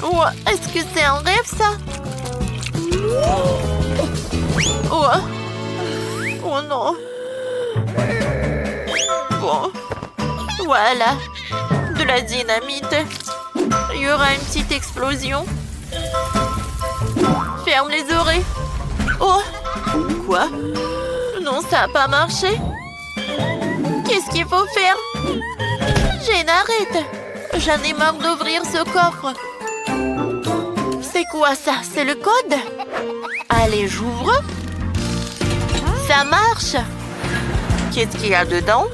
Oh, est-ce que c'est un rêve, ça? Oh, oh non. Bon, voilà, de la dynamite. Il y aura une petite explosion. Ferme les oreilles. Oh, quoi? Non, ça n'a pas marché. Qu'est-ce qu'il faut faire? Jane, arrête. J'en ai marre d'ouvrir ce coffre. C'est quoi ça? C'est le code? Allez, j'ouvre. Ça marche. Qu'est-ce qu'il y a dedans?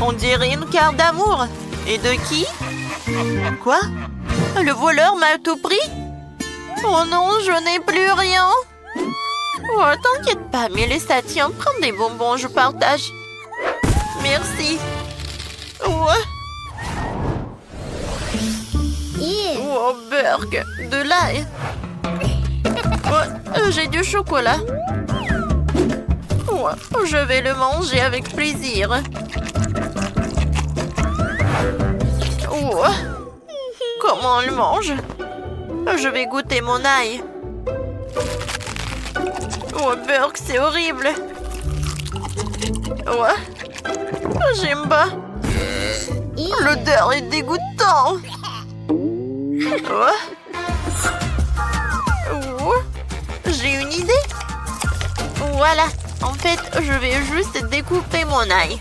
On dirait une carte d'amour. Et de qui? Quoi? Le voleur m'a tout pris? Oh non, je n'ai plus rien. Oh, t'inquiète pas, Melissa, tiens, prends des bonbons, je partage. Merci. Oh. Oh, burg, de l'ail. Oh, j'ai du chocolat. Oh, je vais le manger avec plaisir. Oh, comment on le mange? Je vais goûter mon ail. Oh, burg, c'est horrible. Oh, j'aime pas. L'odeur est dégoûtante. Oh. Oh. J'ai une idée. Voilà. En fait, je vais juste découper mon ail.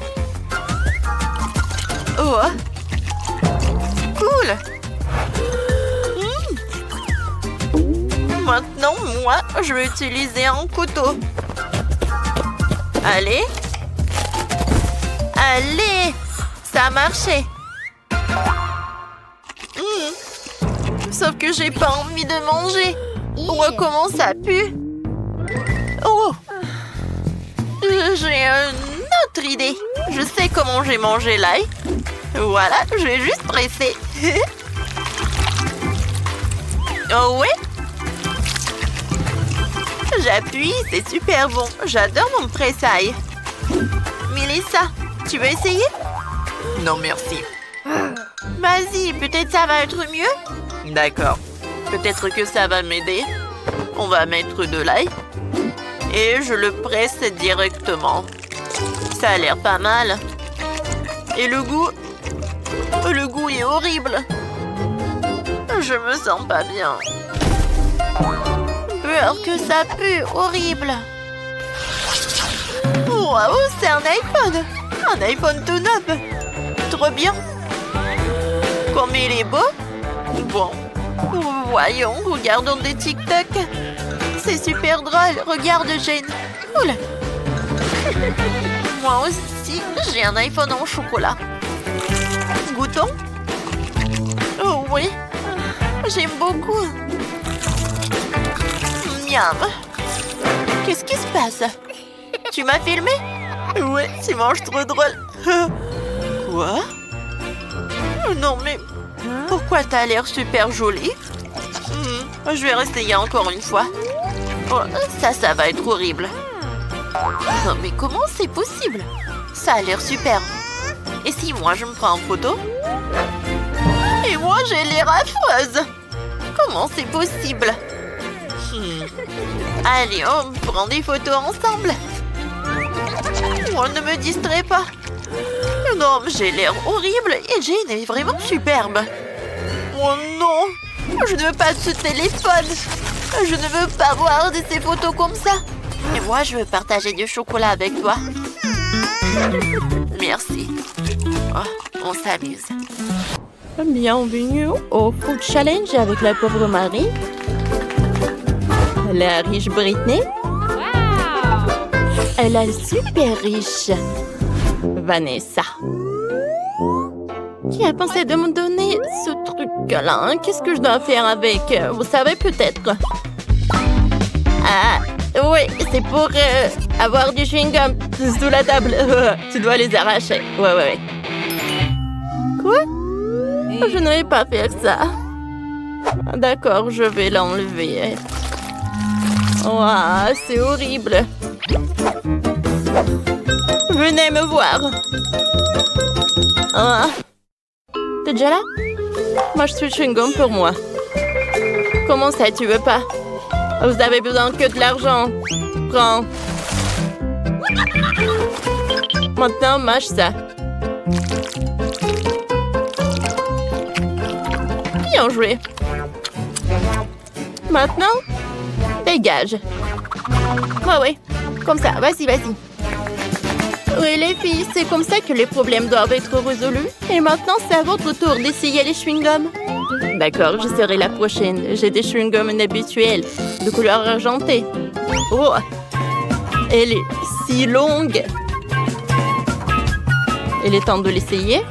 Oh. Cool. Maintenant, moi, je vais utiliser un couteau. Allez. Allez. Ça a marché. Sauf que j'ai pas envie de manger. Oh, comment ça pue. Oh. J'ai une autre idée. Je sais comment j'ai mangé l'ail. Voilà, je vais juste presser. Oh ouais. J'appuie, c'est super bon. J'adore mon presse-ail. Melissa, tu veux essayer? Non, merci. Vas-y, peut-être ça va être mieux. D'accord. Peut-être que ça va m'aider. On va mettre de l'ail. Et je le presse directement. Ça a l'air pas mal. Et le goût? Le goût est horrible. Je me sens pas bien. Peur que ça pue, horrible. Wow, c'est un iPhone. Un iPhone tout neuf. Trop bien. Comme il est beau. Bon. Voyons, regardons des TikTok. C'est super drôle. Regarde, Jane. Cool. Moi aussi, j'ai un iPhone en chocolat. Goûtons? Oh oui. J'aime beaucoup. Miam. Qu'est-ce qui se passe? Tu m'as filmé? Ouais, tu manges trop drôle. Quoi? Non, mais pourquoi t'as l'air super jolie? Je vais réessayer encore une fois. Oh, ça va être horrible. Non, mais comment c'est possible? Ça a l'air super. Et si moi je me prends en photo? Et moi j'ai l'air affreuse. Comment c'est possible? Allez, on prend des photos ensemble. Oh, ne me distrais pas. Non, j'ai l'air horrible et Jane est vraiment superbe. Oh non, je ne veux pas de ce téléphone. Je ne veux pas voir de ces photos comme ça. Et moi, je veux partager du chocolat avec toi. Merci. Oh, on s'amuse. Bienvenue au Food Challenge avec la pauvre Marie. La riche Britney. Et la super riche Vanessa. Qui a pensé de me donner ce truc-là? Qu'est-ce que je dois faire avec? Vous savez peut-être. Ah, oui, c'est pour avoir du chewing-gum sous la table. Tu dois les arracher. Ouais. Quoi? Je ne vais pas faire ça. D'accord, je vais l'enlever. Ouah, c'est horrible. Venez me voir. Ah. T'es déjà là? Moi, je suis chewing-gum pour moi. Comment ça, tu veux pas? Vous avez besoin que de l'argent. Prends. Maintenant, mâche ça. Bien joué. Maintenant, dégage. Ouais. Comme ça, vas-y. Oui, les filles, c'est comme ça que les problèmes doivent être résolus. Et maintenant, c'est à votre tour d'essayer les chewing-gums. D'accord, je serai la prochaine. J'ai des chewing-gums inhabituels, de couleur argentée. Oh, elle est si longue. Il est temps de l'essayer.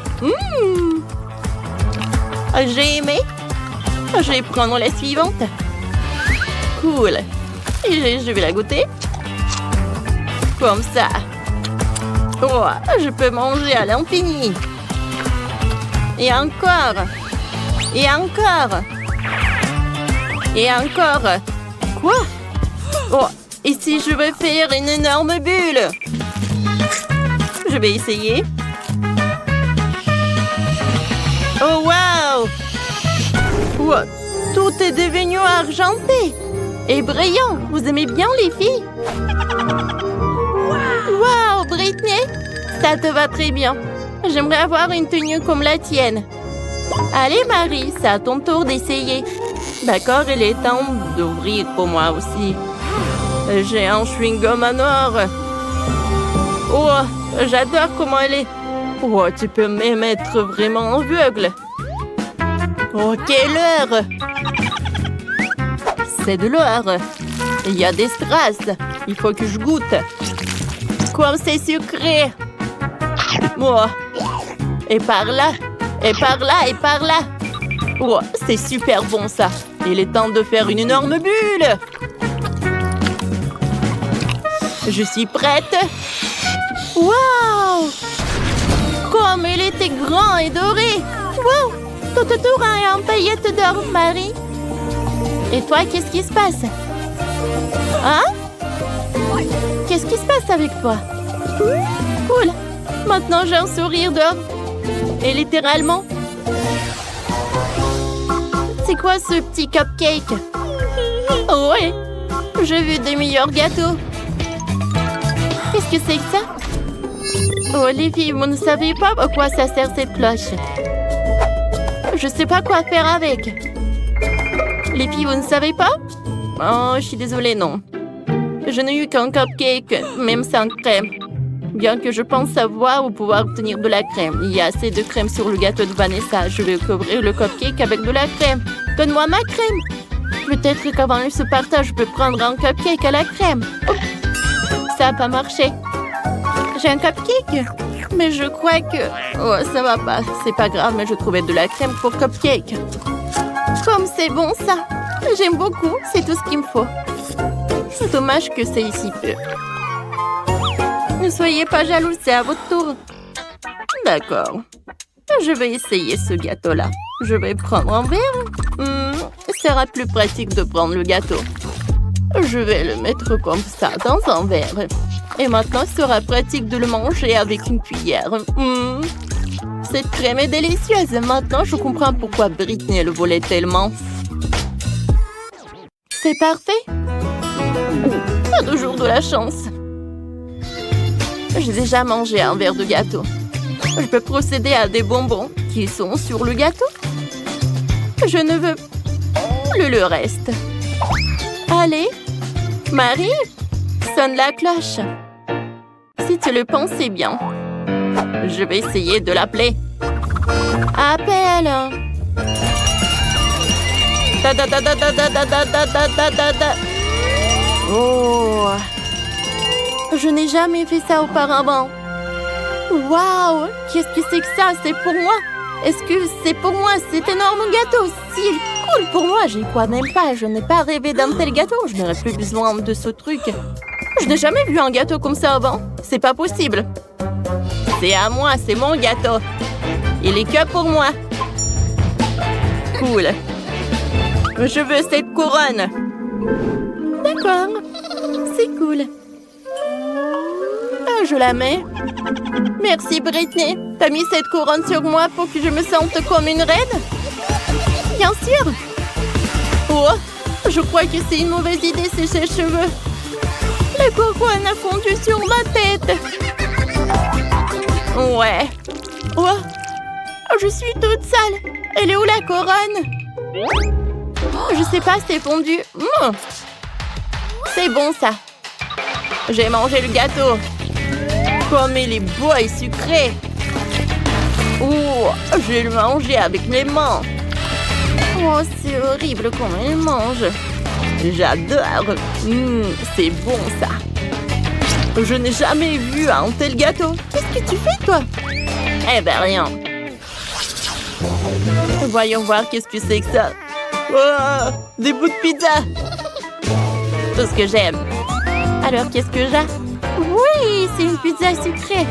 J'ai aimé. Je vais prendre la suivante. Cool. Et je vais la goûter. Comme ça. Oh, je peux manger à l'infini. Et encore. Et encore. Et encore. Quoi? Oh, et si je veux faire une énorme bulle? Je vais essayer. Oh, wow! Wow, tout est devenu argenté et brillant. Vous aimez bien, les filles? Wow, Britney! Ça te va très bien. J'aimerais avoir une tenue comme la tienne. Allez, Marie, c'est à ton tour d'essayer. D'accord, il est temps d'ouvrir pour moi aussi. J'ai un chewing-gum en or. Oh, j'adore comment elle est. Oh, tu peux même être vraiment aveugle. Oh, quelle heure! C'est de l'or. Il y a des strass. Il faut que je goûte. Comme c'est sucré. Oh. Et par là. Et par là, et par là. Oh, c'est super bon ça. Il est temps de faire une énorme bulle. Je suis prête. Waouh! Comme il était grand et doré. Waouh! Tout autour a un paillette d'or, Marie. Et toi, qu'est-ce qui se passe? Hein? Qu'est-ce qui se passe avec toi? Cool. Maintenant, j'ai un sourire d'or. Et littéralement. C'est quoi ce petit cupcake? Oh ouais. J'ai vu des meilleurs gâteaux. Qu'est-ce que c'est que ça? Oh, les filles, vous ne savez pas à quoi ça sert cette cloche. Je sais pas quoi faire avec. Les filles, vous ne savez pas? Oh, je suis désolée, non. Je n'ai eu qu'un cupcake, même sans crème. Bien que je pense savoir où pouvoir obtenir de la crème. Il y a assez de crème sur le gâteau de Vanessa. Je vais couvrir le cupcake avec de la crème. Donne-moi ma crème. Peut-être qu'avant ce partage, je peux prendre un cupcake à la crème. Oh, ça n'a pas marché. J'ai un cupcake, mais je crois que... Oh, ça va pas. C'est pas grave, mais je trouvais de la crème pour cupcake. Comme c'est bon, ça. J'aime beaucoup. C'est tout ce qu'il me faut. C'est dommage que c'est ici peu. Ne soyez pas jaloux, c'est à votre tour. D'accord. Je vais essayer ce gâteau-là. Je vais prendre un verre. Ce sera plus pratique de prendre le gâteau. Je vais le mettre comme ça dans un verre. Et maintenant, ce sera pratique de le manger avec une cuillère. Cette crème est délicieuse. Maintenant, je comprends pourquoi Britney le voulait tellement. C'est parfait. Pas toujours de la chance. J'ai déjà mangé un verre de gâteau. Je peux procéder à des bonbons qui sont sur le gâteau. Je ne veux plus le reste. Allez, Marie, sonne la cloche. Si tu le pensais bien. Je vais essayer de l'appeler. Appelle. Oh. Je n'ai jamais fait ça auparavant. Waouh! Qu'est-ce que c'est que ça? C'est pour moi? Est-ce que c'est pour moi cet énorme gâteau? Si cool pour moi, j'y crois même pas. Je n'ai pas rêvé d'un tel gâteau. Je n'aurais plus besoin de ce truc. Je n'ai jamais vu un gâteau comme ça avant. C'est pas possible. C'est à moi, c'est mon gâteau. Il est que pour moi. Cool. Je veux cette couronne. D'accord. C'est cool. Je la mets. Merci, Britney. T'as mis cette couronne sur moi pour que je me sente comme une reine? Bien sûr. Oh, je crois que c'est une mauvaise idée, ces cheveux. La couronne a fondu sur ma tête. Ouais. Oh, je suis toute sale. Elle est où la couronne? Oh, je sais pas, c'est fondu. C'est bon, ça. J'ai mangé le gâteau. Comme il est beau et sucré. Oh, je vais le manger avec mes mains. Oh, c'est horrible comment il mange. J'adore. C'est bon, ça. Je n'ai jamais vu un tel gâteau. Qu'est-ce que tu fais, toi? Eh ben, rien. Voyons voir qu'est-ce que c'est que ça. Oh, des bouts de pizza. Tout ce que j'aime. Alors, qu'est-ce que j'ai? Oui, c'est une pizza sucrée.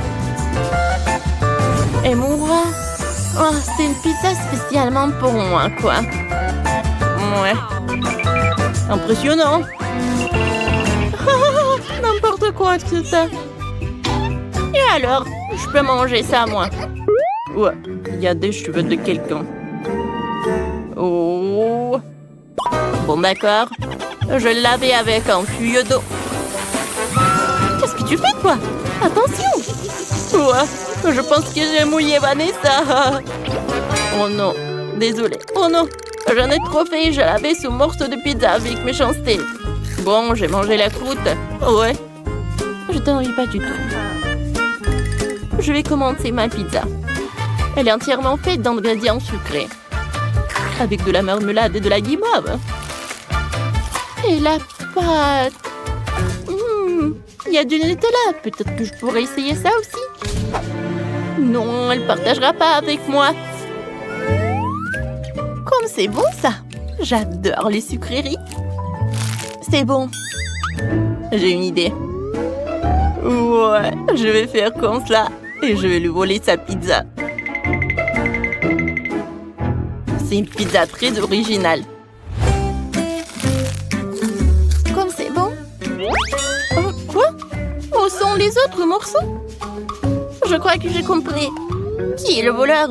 Et mon roi? Oh, c'est une pizza spécialement pour moi, quoi. Ouais. Impressionnant. N'importe quoi, tout ça. Et alors, je peux manger ça, moi? Ouais, il y a des cheveux de quelqu'un. Oh. Bon, d'accord. Je l'ai lavé avec un tuyau d'eau. Qu'est-ce que tu fais, toi? Attention! Ouais, je pense que j'ai mouillé Vanessa. Oh non, désolée. Oh non, j'en ai trop fait. Je l'avais sous morceau de pizza avec méchanceté. Bon, j'ai mangé la croûte. Ouais. Je t'en envie pas du tout. Je vais commencer ma pizza. Elle est entièrement faite d'ingrédients sucrés. Avec de la marmelade et de la guimauve. Et la pâte. Il y a du Nutella. Peut-être que je pourrais essayer ça aussi. Non, elle ne partagera pas avec moi. Comme c'est bon, ça. J'adore les sucreries. C'est bon. J'ai une idée. Ouais, je vais faire comme cela. Et je vais lui voler sa pizza. C'est une pizza très originale. Comme c'est bon. Oh, quoi? Où sont les autres morceaux? Je crois que j'ai compris. Qui est le voleur?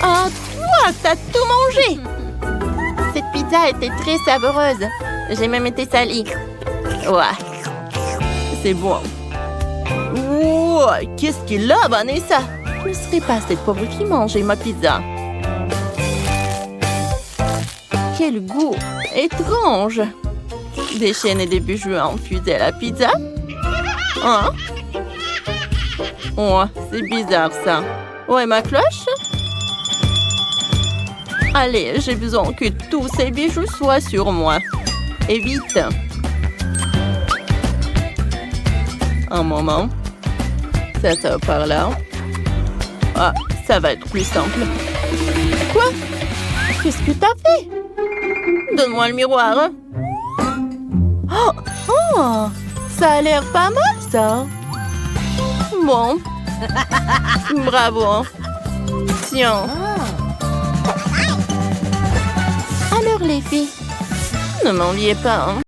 Ah, toi, t'as tout mangé! Cette pizza était très savoureuse. J'ai même été salie. Ouais. C'est bon. Oh, qu'est-ce qu'il a, Vanessa? Je ne serais pas cette pauvre qui mangeait ma pizza. Quel goût étrange! Des chaînes et des bijoux infusés à la pizza? Hein? Oh, c'est bizarre ça. Où est ma cloche? Allez, j'ai besoin que tous ces bijoux soient sur moi. Et vite! Un moment. Ça par là. Ah, ça va être plus simple. Quoi? Qu'est-ce que t'as fait? Donne-moi le miroir. Oh, oh, ça a l'air pas mal, ça. Bon. Bravo. Tiens. Alors, les filles, ne m'enviez pas, hein?